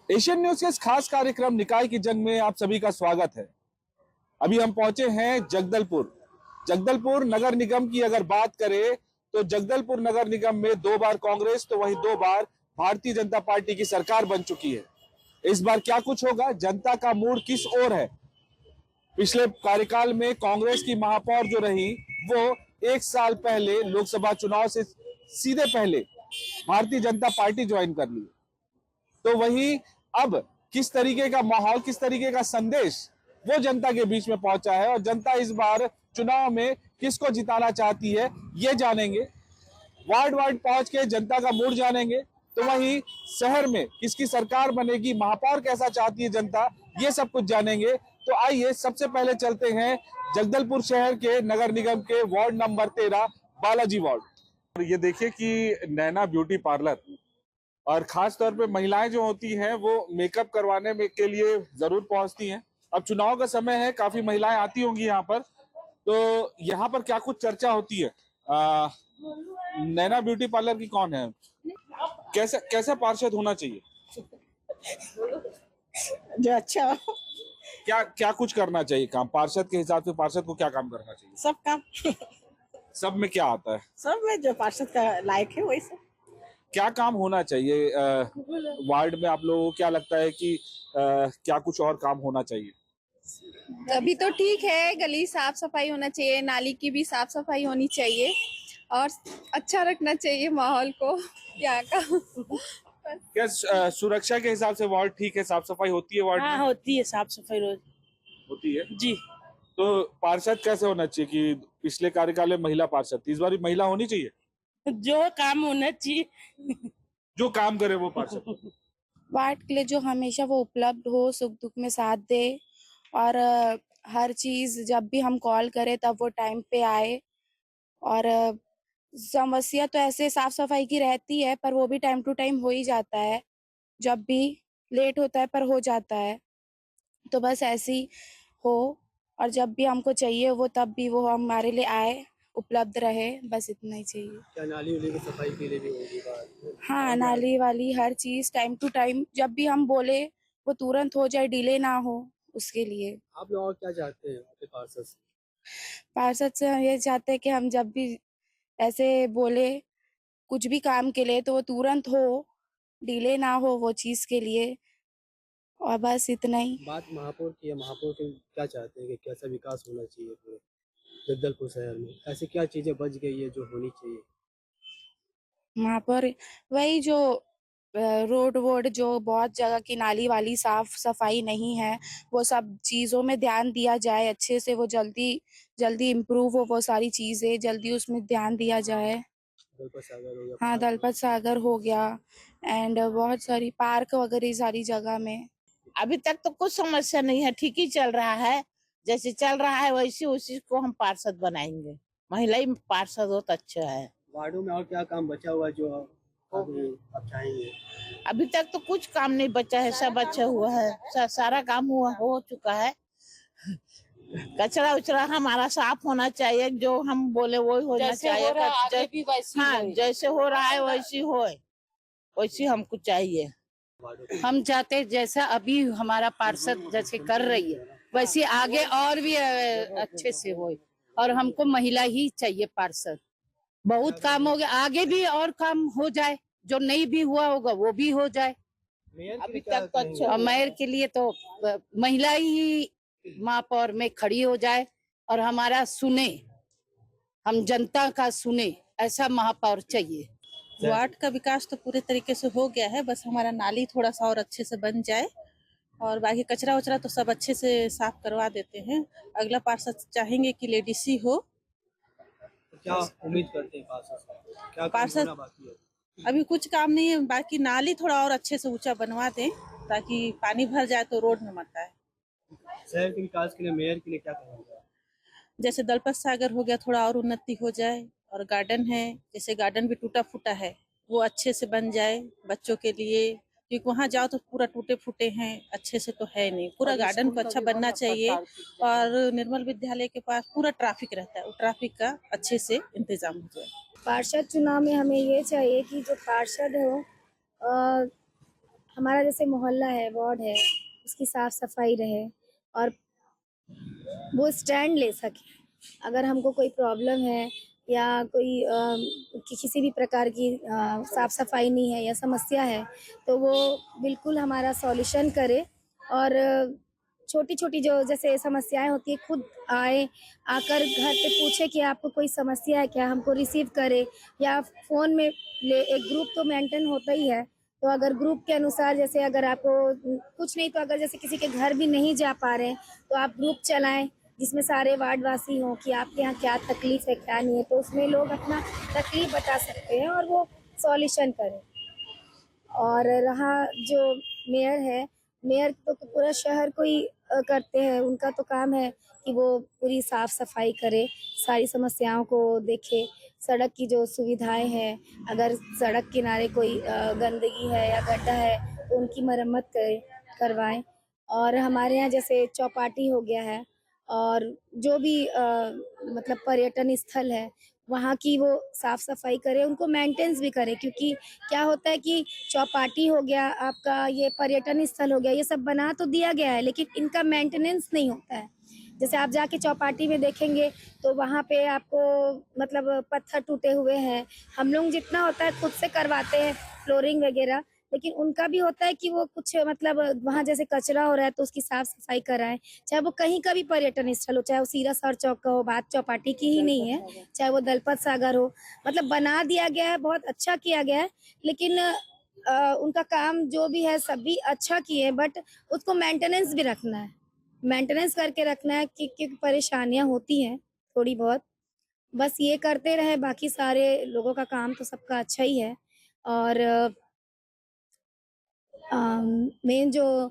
Asian news के इस खास कार्यक्रम निकाय की जंग में आप सभी का स्वागत है। अभी हम पहुंचे हैं जगदलपुर नगर निगम की अगर बात करें तो जगदलपुर नगर निगम में 2 बार कांग्रेस तो वहीं 2 बार भारतीय जनता पार्टी की सरकार बन चुकी है। इस बार क्या कुछ होगा, जनता का मूड किस ओर है? पिछले कार्यकाल में कांग्रेस की महापौर जो रही वो 1 साल पहले लोकसभा चुनाव से सीधे पहले भारतीय जनता पार्टी ज्वाइन कर ली। तो वहीं अब किस तरीके का माहौल, किस तरीके का संदेश वो जनता के बीच में पहुंचा है और जनता इस बार चुनाव में किसको जिताना चाहती है ये जानेंगे। वार्ड वार्ड पहुंच के जनता का मूड जानेंगे। तो वहीं शहर में किसकी सरकार बनेगी, महापौर कैसा चाहती है जनता, ये सब कुछ जानेंगे। तो आइए सबसे पहले चलते हैं जगदलपुर शहर के नगर निगम के वार्ड नंबर 13 बालाजी वार्ड। ये देखिए कि नैना ब्यूटी पार्लर और खास तौर पे महिलाएं जो होती हैं वो मेकअप करवाने में के लिए जरूर पहुंचती हैं। अब चुनाव का समय है, काफी महिलाएं आती होंगी यहाँ पर। तो यहाँ पर क्या कुछ चर्चा होती है? नैना ब्यूटी पार्लर की कौन है? कैसा पार्षद होना चाहिए जो अच्छा हो। क्या क्या कुछ करना चाहिए काम? पार्षद के हिसाब से पार्षद को क्या काम करना चाहिए? सब काम सब में क्या आता है? सब में जो पार्षद का लायक है वही सब। क्या काम होना चाहिए वार्ड में? आप लोगों को क्या लगता है कि क्या कुछ और काम होना चाहिए? अभी तो ठीक है, गली साफ सफाई होना चाहिए, नाली की भी साफ सफाई होनी चाहिए और अच्छा रखना चाहिए माहौल को यहाँ का। क्या सुरक्षा के हिसाब से वार्ड ठीक है? साफ सफाई होती है वार्ड में? हाँ होती है, साफ सफाई रोज होती है जी। तो पार्षद कैसे होना चाहिए? कि पिछले कार्यकाल में महिला पार्षद थी, इस बार भी महिला होनी चाहिए? जो काम होना चाहिए जो काम करे वो पार्षद। वार्ड के लिए जो हमेशा वो उपलब्ध हो, सुख दुख में साथ दे और हर चीज जब भी हम कॉल करें तब वो टाइम पे आए। और समस्या तो ऐसे साफ सफाई की रहती है पर वो भी टाइम टू टाइम हो ही जाता है, जब भी लेट होता है पर हो जाता है। तो बस ऐसी हो और जब भी हमको चाहिए वो तब भी वो हमारे लिए आए, उपलब्ध रहे, बस इतना ही चाहिए। क्या नाली उली की सफाई के लिए भी होगी बात? हाँ, नाली वाली हर चीज टाइम टू टाइम जब भी हम बोले वो तुरंत हो जाए, डिले ना हो, उसके लिए। आप लोग और क्या चाहते हैं आपके पार्षद से? पार्षद से हम ये चाहते हैं कि हम जब भी ऐसे बोले कुछ भी काम के लिए तो वो तुरंत हो, डिले ना हो वो चीज के लिए, और बस इतना ही। बात महापौर की है, महापौर के क्या चाहते हैं कि कैसा विकास होना चाहिए पूरे जगदलपुर शहर में? ऐसी क्या चीजें बच गई है जो होनी चाहिए? वहाँ पर वही जो रोड वोड जो बहुत जगह की नाली वाली साफ सफाई नहीं है, वो सब चीजों में ध्यान दिया जाए अच्छे से, वो जल्दी जल्दी इम्प्रूव हो, वो सारी चीजें जल्दी उसमें ध्यान दिया जाए। दलपत सागर हो गया, हाँ, पार्क हो दलपत सागर हो गया एंड बहुत सारी पार्क वगैरह सारी जगह में। अभी तक तो कुछ समस्या नहीं है, ठीक ही चल रहा है। जैसे चल रहा है वैसे उसी को हम पार्षद बनाएंगे। महिला ही पार्षद हो तो अच्छा है। वार्डों में और क्या काम बचा हुआ है जो अभी आप चाहेंगे? अभी तक तो कुछ काम नहीं बचा है, सब अच्छा हुआ है, सारा काम हुआ हो चुका है। कचरा उचरा हमारा साफ होना चाहिए, जो हम बोले वो होना चाहिए। हाँ, जैसे हो रहा है वैसी हो, वैसी हमको चाहिए। हम चाहते जैसा अभी हमारा पार्षद जैसे कर रही है वैसे आगे और भी अच्छे से हो, और हमको महिला ही चाहिए पार्षद। बहुत काम हो गया, आगे भी और काम हो जाए, जो नहीं भी हुआ होगा वो भी हो जाए। अभी तक तो अच्छा। और मेयर के लिए तो महिला ही महापौर में खड़ी हो जाए और हमारा सुने, हम जनता का सुने, ऐसा महापौर चाहिए। वार्ड का विकास तो पूरे तरीके से हो गया है, बस हमारा नाली थोड़ा सा और अच्छे से बन जाए और बाकी कचरा वचरा तो सब अच्छे से साफ करवा देते हैं। अगला पार्षद चाहेंगे कि लेडीज ही हो। तो क्या उम्मीद करते हैं पार्षद से? क्या पार्षद होना बाकी है? अभी कुछ काम नहीं है, बाकी नाली थोड़ा और अच्छे से ऊंचा बनवा दें ताकि पानी भर जाए तो रोड में मत आए। शहर के विकास के लिए मेयर के लिए क्या कहेंगे? जैसे दलपत सागर हो गया, थोड़ा और उन्नति हो जाए, और गार्डन है, जैसे गार्डन भी टूटा फूटा है वो अच्छे से बन जाए बच्चों के लिए, क्योंकि वहाँ जाओ तो पूरा टूटे फूटे हैं, अच्छे से तो है नहीं। पूरा गार्डन को अच्छा बनना चाहिए। और निर्मल विद्यालय के पास पूरा ट्रैफिक रहता है, वो ट्रैफिक का अच्छे से इंतजाम हो जाए। पार्षद चुनाव में हमें ये चाहिए कि जो पार्षद हो हमारा जैसे मोहल्ला है, वार्ड है, उसकी साफ सफाई रहे और वो स्टैंड ले सके। अगर हमको कोई प्रॉब्लम है या कोई किसी भी प्रकार की साफ सफाई नहीं है या समस्या है, तो वो बिल्कुल हमारा सॉल्यूशन करे और छोटी छोटी जो जैसे समस्याएं होती है खुद आए, आकर घर पे पूछे कि आपको कोई समस्या है क्या, हमको रिसीव करे या फ़ोन में ले। एक ग्रुप तो मेंटेन होता ही है, तो अगर ग्रुप के अनुसार जैसे अगर आपको कुछ नहीं तो अगर जैसे किसी के घर भी नहीं जा पा रहे हैं तो आप ग्रुप चलाएं जिसमें सारे वार्डवासी हों कि आपके यहाँ क्या तकलीफ है क्या नहीं है, तो उसमें लोग अपना तकलीफ बता सकते हैं और वो सॉल्यूशन करें। और रहा जो मेयर है, मेयर तो पूरा शहर को ही करते हैं, उनका तो काम है कि वो पूरी साफ सफाई करे, सारी समस्याओं को देखे, सड़क की जो सुविधाएं हैं, अगर सड़क किनारे कोई गंदगी है या गड्ढा है तो उनकी मरम्मत करवाएं। और हमारे यहाँ जैसे चौपाटी हो गया है और जो भी मतलब पर्यटन स्थल है वहाँ की वो साफ सफाई करे, उनको मेंटेनेंस भी करे, क्योंकि क्या होता है कि चौपाटी हो गया आपका, ये पर्यटन स्थल हो गया, ये सब बना तो दिया गया है लेकिन इनका मेंटेनेंस नहीं होता है। जैसे आप जाके चौपाटी में देखेंगे तो वहाँ पे आपको मतलब पत्थर टूटे हुए हैं, हम लोग जितना होता है खुद से करवाते हैं फ्लोरिंग वगैरह, लेकिन उनका भी होता है कि वो कुछ मतलब वहाँ जैसे कचरा हो रहा है तो उसकी साफ सफाई कराएं, चाहे वो कहीं का भी पर्यटन स्थल हो, चाहे वो सीरा सर चौक का हो, बात चौपाटी की ही नहीं है, चाहे वो दलपत सागर हो, मतलब बना दिया गया है, बहुत अच्छा किया गया है, लेकिन उनका काम जो भी है सब भी अच्छा किए, बट उसको मेंटेनेंस भी रखना है, मेंटेनेंस करके रखना है क्योंकि परेशानियां होती हैं थोड़ी बहुत, बस ये करते रहे, बाकी सारे लोगों का काम तो सबका अच्छा ही है। और मेन जो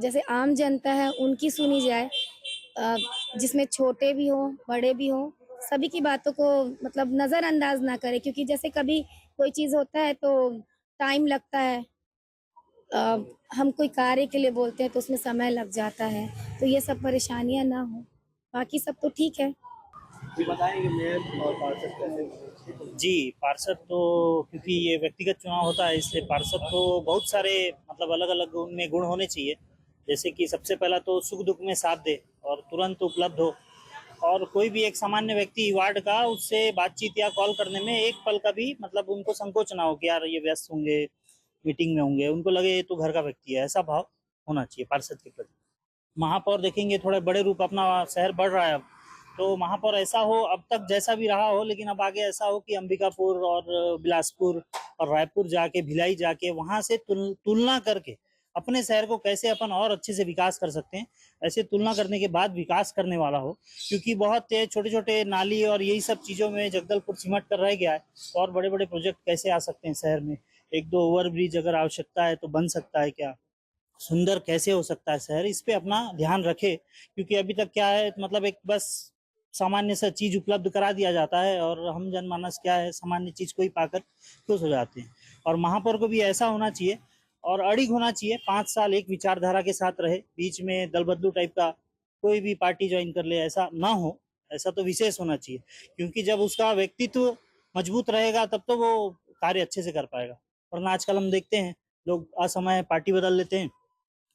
जैसे आम जनता है उनकी सुनी जाए, अ, जिसमें छोटे भी हों बड़े भी हों, सभी की बातों को मतलब नज़रअंदाज ना करें, क्योंकि जैसे कभी कोई चीज़ होता है तो टाइम लगता है, अ, हम कोई कार्य के लिए बोलते हैं तो उसमें समय लग जाता है, तो ये सब परेशानियां ना हो, बाकी सब तो ठीक है। जी बताएंगे मेयर और पार्षद कैसे होंगे? जी, पार्षद तो क्योंकि ये व्यक्तिगत चुनाव होता है इसलिए पार्षद तो बहुत सारे मतलब अलग-अलग उनमें गुण होने चाहिए। जैसे कि सबसे पहला तो सुख-दुख में साथ दे और तुरंत उपलब्ध हो और कोई भी एक सामान्य व्यक्ति वार्ड का उससे बातचीत या कॉल करने में एक पल का भी मतलब उनको संकोच ना हो कि यार ये व्यस्त होंगे, मीटिंग में होंगे, उनको लगे ये तो घर का व्यक्ति है, ऐसा भाव होना चाहिए पार्षद के प्रति। महापौर देखेंगे थोड़े बड़े रूप अपना शहर बढ़ रहा है अब, तो महापौर ऐसा हो अब तक जैसा भी रहा हो लेकिन अब आगे ऐसा हो कि अंबिकापुर और बिलासपुर और रायपुर जाके भिलाई जाके वहां से तुलना करके अपने शहर को कैसे अपन और अच्छे से विकास कर सकते हैं, ऐसे तुलना करने के बाद विकास करने वाला हो, क्योंकि बहुत छोटे छोटे नाली और यही सब चीज़ों में जगदलपुर सिमट कर रह गया है, तो और बड़े बड़े प्रोजेक्ट कैसे आ सकते हैं शहर में। एक दो ओवर ब्रिज अगर आवश्यकता है तो बन सकता है क्या, सुंदर कैसे हो सकता है शहर, इस पे अपना ध्यान रखे, क्योंकि अभी तक क्या है मतलब एक बस सामान्य सा चीज उपलब्ध करा दिया जाता है और हम जनमानस क्या है सामान्य चीज को ही पाकर खुश हो जाते हैं। और महापौर को भी ऐसा होना चाहिए और अड़िग होना चाहिए, 5 साल एक विचारधारा के साथ रहे, बीच में दल बदलू टाइप का कोई भी पार्टी ज्वाइन कर ले ऐसा ना हो, ऐसा तो विशेष होना चाहिए, क्योंकि जब उसका व्यक्तित्व मजबूत रहेगा तब तो वो कार्य अच्छे से कर पाएगा। वरना आजकल हम देखते हैं लोग असमय पार्टी बदल लेते हैं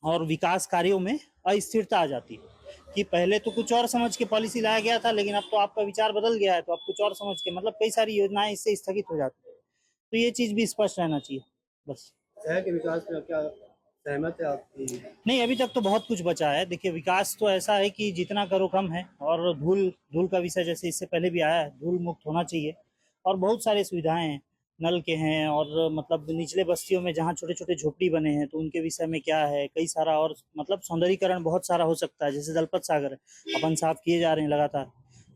और विकास कार्यों में अस्थिरता आ जाती है कि पहले तो कुछ और समझ के पॉलिसी लाया गया था लेकिन अब तो आपका विचार बदल गया है तो आप कुछ और समझ के मतलब कई सारी योजनाएं इससे स्थगित हो जाती है, तो ये चीज भी स्पष्ट रहना चाहिए बस। शहर के विकास में क्या सहमत है आपकी? नहीं, अभी तक तो बहुत कुछ बचा है। देखिए विकास तो ऐसा है कि जितना करो कम है और धूल धूल का विषय जैसे इससे पहले भी आया है, धूल मुक्त होना चाहिए और बहुत सारी सुविधाएं हैं, नल के हैं और मतलब निचले बस्तियों में जहाँ छोटे छोटे झोपड़ी बने हैं तो उनके विषय में क्या है, कई सारा और मतलब सौंदर्यीकरण बहुत सारा हो सकता है। जैसे दलपत सागर है अपन साफ किए जा रहे हैं लगातार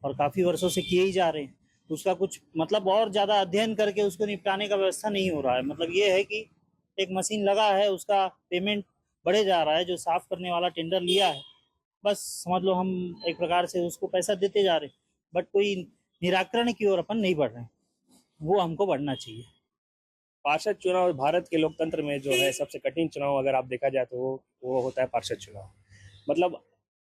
और काफ़ी वर्षों से किए ही जा रहे हैं, तो उसका कुछ मतलब और ज़्यादा अध्ययन करके उसको निपटाने का व्यवस्था नहीं हो रहा है। मतलब ये है कि एक मशीन लगा है, उसका पेमेंट बढ़े जा रहा है, जो साफ करने वाला टेंडर लिया है बस समझ लो हम एक प्रकार से उसको पैसा देते जा रहे हैं, बट कोई निराकरण की ओर अपन नहीं बढ़ रहे हैं, वो हमको बढ़ना चाहिए। पार्षद चुनाव भारत के लोकतंत्र में जो है सबसे कठिन चुनाव अगर आप देखा जाए तो वो होता है पार्षद चुनाव। मतलब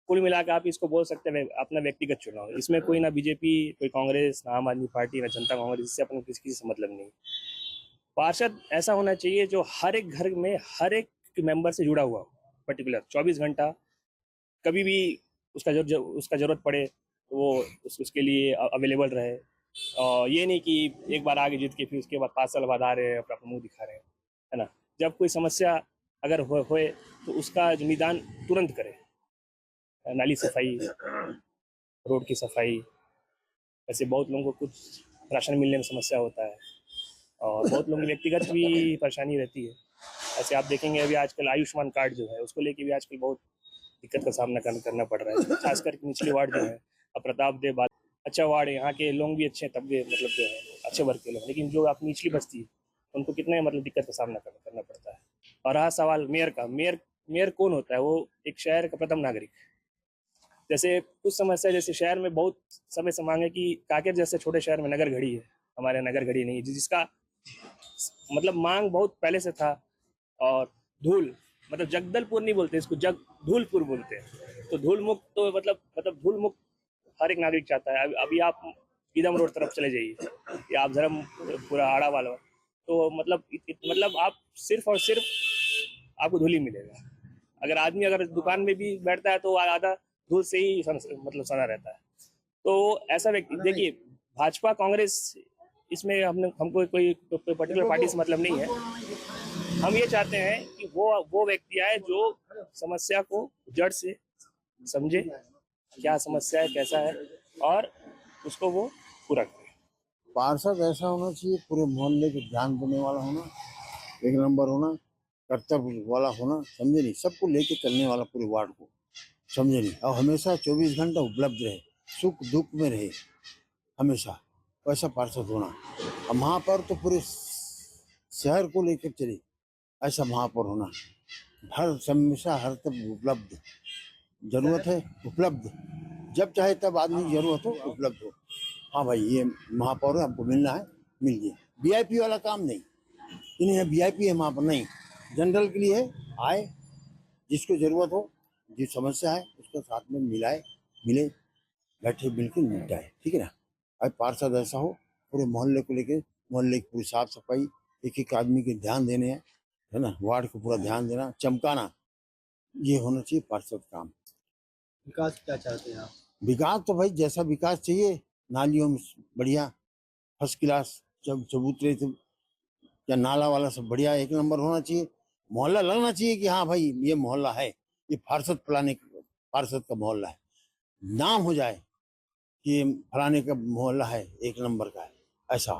कुल मिलाकर आप इसको बोल सकते हैं अपना व्यक्तिगत चुनाव। इसमें कोई ना बीजेपी, कोई कांग्रेस, ना आम आदमी पार्टी, ना जनता कांग्रेस, इससे अपन किसी से मतलब नहीं। पार्षद ऐसा होना चाहिए जो हर एक घर में हर एक मेंबर से जुड़ा हुआ हो, पर्टिकुलर 24 घंटा, कभी भी उसका जरूरत पड़े तो वो उसके लिए अवेलेबल रहे। और ये नहीं कि एक बार आगे जीत के फिर उसके बाद 5 साल बाद आ रहे हैं अपना मुंह दिखा रहे हैं, है ना। जब कोई समस्या अगर होए तो उसका निदान तुरंत करे। नाली सफाई, रोड की सफाई, ऐसे बहुत लोगों को कुछ राशन मिलने में समस्या होता है और बहुत लोगों की व्यक्तिगत भी परेशानी रहती है। ऐसे आप देखेंगे अभी आजकल आयुष्मान कार्ड जो है उसको लेके भी आजकल बहुत दिक्कत का सामना करना पड़ रहा है, खासकर निचली वार्ड जो है। अब प्रताप देव बात अच्छा वार्ड है, यहाँ के लोग भी अच्छे तबके मतलब जो है अच्छे वर्ग के लोग, लेकिन जो आप निचली बस्ती है उनको कितने मतलब दिक्कत का सामना करना पड़ता है। और रहा सवाल मेयर का, मेयर कौन होता है? वो एक शहर का प्रथम नागरिक। जैसे कुछ समस्या जैसे शहर में बहुत समय से मांगे कि कांकेर जैसे छोटे शहर में नगर घड़ी है, हमारे नगर घड़ी नहीं है, जिसका मतलब मांग बहुत पहले से था। और धूल मतलब जगदलपुर नहीं बोलते इसको, धूलपुर बोलते हैं। तो धूल मुक्त तो मतलब धूल मुक्त हर एक नागरिक चाहता है। अभी आप गीदम रोड तरफ चले जाइए या आप धर्म पूरा आड़ा वाला, तो मतलब आप सिर्फ और सिर्फ आपको धूल ही मिलेगा। अगर आदमी अगर दुकान में भी बैठता है तो आधा धूल से ही मतलब सना रहता है। तो ऐसा व्यक्ति देखिए, भाजपा कांग्रेस इसमें हमको कोई पर्टिकुलर पार्टी से मतलब नहीं है। हम ये चाहते हैं कि वो व्यक्ति आए जो समस्या को जड़ से समझे, क्या समस्या है, कैसा है, और उसको वो पूरा करे। पार्षद ऐसा होना चाहिए, पूरे मोहल्ले को ध्यान देने वाला होना, एक नंबर होना, कर्तव्य वाला होना, समझे नहीं, सबको लेके चलने वाला पूरे वार्ड को, समझे नहीं, और हमेशा 24 घंटा उपलब्ध रहे, सुख दुख में रहे हमेशा, वैसा पार्षद होना। और महापौर तो पूरे शहर को लेकर चले, ऐसा महापौर होना, हर हमेशा हर तब उपलब्ध, जरूरत है उपलब्ध, जब चाहे तब आदमी की जरूरत हो उपलब्ध हो। हाँ भाई ये महापौर है, हमको मिलना है, मिलिए। वीआईपी वाला काम नहीं, इन्हें वीआईपी है महापौर नहीं, जनरल के लिए आए, जिसको जरूरत हो, जिस समस्या है उसको साथ में मिले, बैठे बिल्कुल निपटाए, ठीक है ना। अब पार्षद ऐसा हो, पूरे मोहल्ले को लेके, मोहल्ले की पूरी साफ सफाई, एक एक आदमी के ध्यान देने हैं, है ना, वार्ड को पूरा ध्यान देना, चमकाना, ये होना चाहिए पार्षद काम। विकास क्या चाहते हैं आप? विकास तो भाई जैसा विकास चाहिए, नालियों में बढ़िया फर्स्ट क्लास, चबूतरे से या नाला वाला सब बढ़िया एक नंबर होना चाहिए। मोहल्ला लगना चाहिए कि हाँ भाई ये मोहल्ला है, ये पार्षद का मोहल्ला है, नाम हो जाए कि फलाने का मोहल्ला है, एक नंबर का है, ऐसा।